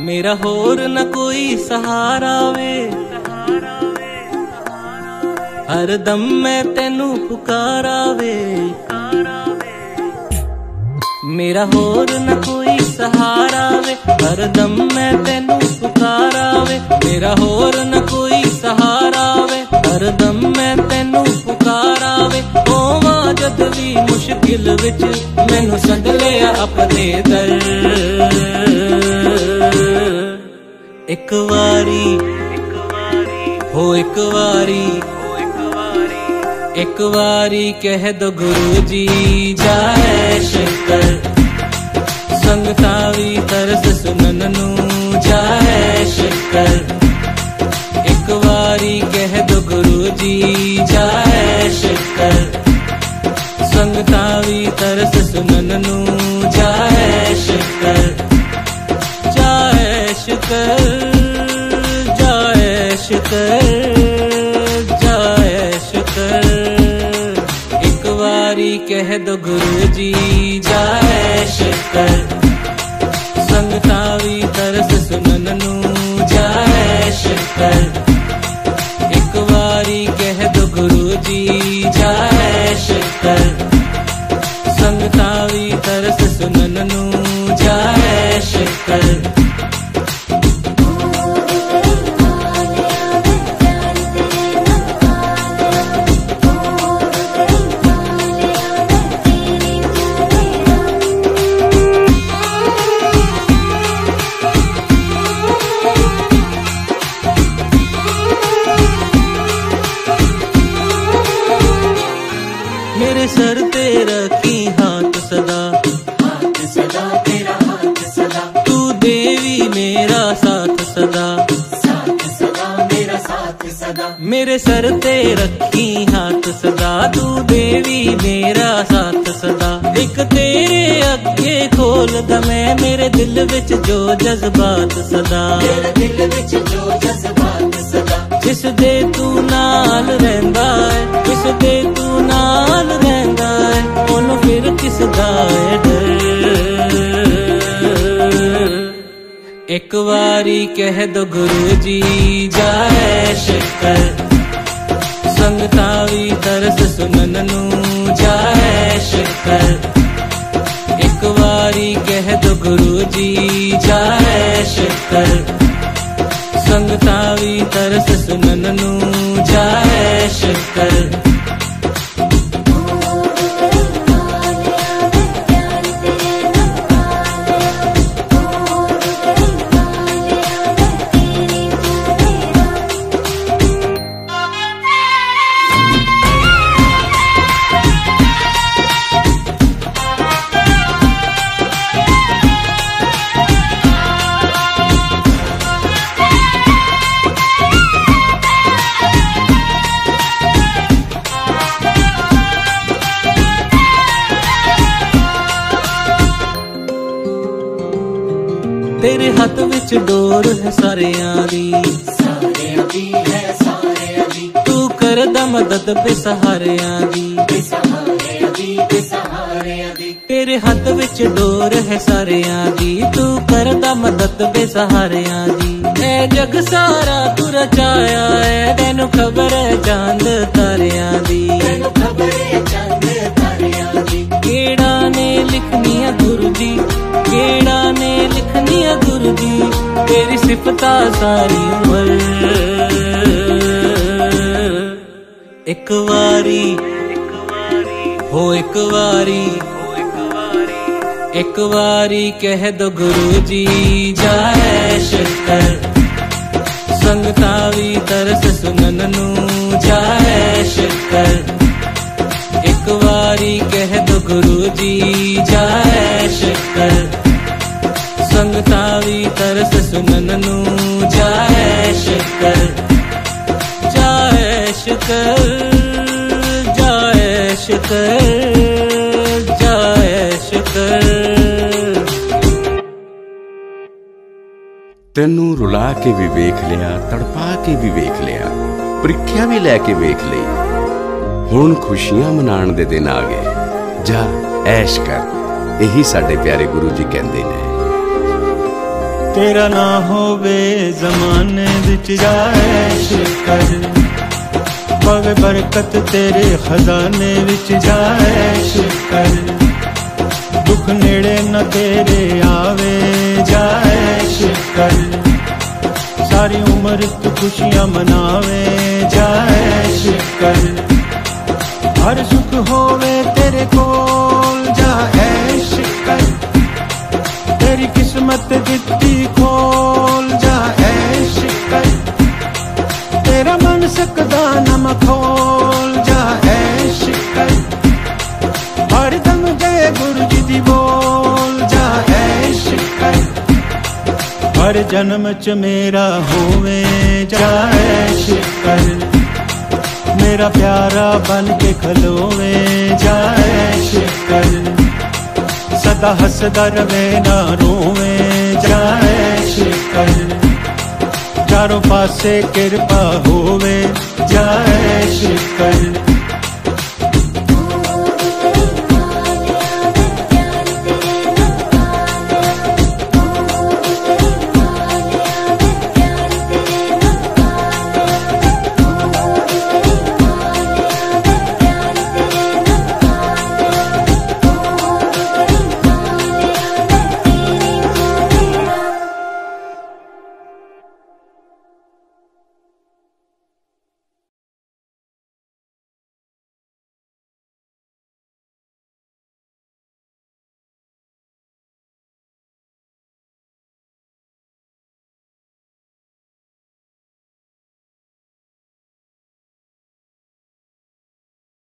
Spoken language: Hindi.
मेरा होर न कोई सहारा वे, हर दम मैं तेनू पुकारा वे। मेरा होर न कोई सहारा वे, हर दम मैं तेनू पुकारा वे। मेरा होर न कोई सहारा वे, हर दम मैं तेनू पुकारा वे। होवां जद भी मुश्किल विच मैनू सद लिया अपने दर। एक वारी हो एक वारी, एक वारी कह दो गुरु जी जय शंकर। संगता भी तरस सुनन नू जय शंकर। एक वारी कह दो गुरु जी जय शंकर। संगता भी तरस सुनन नू जय शंकर। जय शंकर जय शंकर जय शंकर। एक वारी कह दो गुरु जी जय शंकर। संगता भी तरस सुनन नू जय शंकर। एक वारी कह दो गुरु जी जय शंकर। संगता भी तरस सुनन नू जय शंकर। मेरे सर ते रखी हाथ सदा, हाथ सदा तेरा हाथ सदा। तू देवी मेरा साथ सदा, साथ सदा मेरा साथ सदा। मेरे सर ते रखी हाथ सदा, तू देवी मेरा साथ सदा। एक तेरे अगे खोल दमै मेरे दिल विच जो जज्बात सदा, मेरे दिल विच जो जज्बात सदा। जिस दे तू नाल रहिंदा है, जिस दे तू नाल रहिंदा है, ओनू फिर किस दा है डर। एक वारी कह दो गुरु जी जय शंकर। संगता भी तरस सुनन नू जय शंकर। एक वारी कह दो गुरु जी जय शंकर। संगता भी तरस सुनन नू जय शंकर। तेरे हाथ विच डोर है सारियां दी, सारियां दी है सारियां दी। तू कर दा मदद बेसहारियां दी, बेसहारियां दी बेसहारियां दी। तेरे हाथ विच डोर है सारियां दी, तू कर दा मदद बेसहारियां दी। ऐ जग सारा तू रचाया है, तैनू खबर है चांद तारियां दी, तैनू खबर है चांद तारियां दी। केड़ा ने लिखनी है गुरु जी, केड़ा ने लिखनी है गुरु जी, तेरी सिफता सारी उम्र। एक वारी हो एक वारी, एक वारी कह दो गुरु जी जय शंकर। संगता भी तरस सुनन नू जय शंकर। एक वारी कह दो गुरु जी जय शंकर। संगता भी तरस सुनन नू जय शंकर। जय शंकर जय शंकर जय शंकर। तेनू रुला के भी वेख लिया, तड़पा के भी वेख लिया, ਪ੍ਰੀਖਿਆ भी लैके वेख ली। हुण खुशियां मनाण दे दिन आ गए, जा ऐश कर, यही साडे प्यारे गुरु जी कहंदे ने। तेरा ना होवे जमाने विच जाए शुकर, पवे बरकत तेरे खजाने विच जाए शुकर, दुख नेड़े न तेरे आवे जाए शुकर, सारी उम्र तू खुशियां मनावे जाए शुकर, हर सुख होवे तेरे कोल जाए शुकर, तेरी किस्मत दित्ती खोल जाए शुकर, तेरा मन सकदा नम खोल जाए शुकर, हर दम जय गुरु जी दी बोल जाए शुकर, हर जन्म च मेरा होवे जाए शुकर, मेरा प्यारा बन के खलोवे जाए शुकर, सदा हसदा रवे ना रोवे जाए शुकर, चारों पासे कृपा होवे जाए शुकर।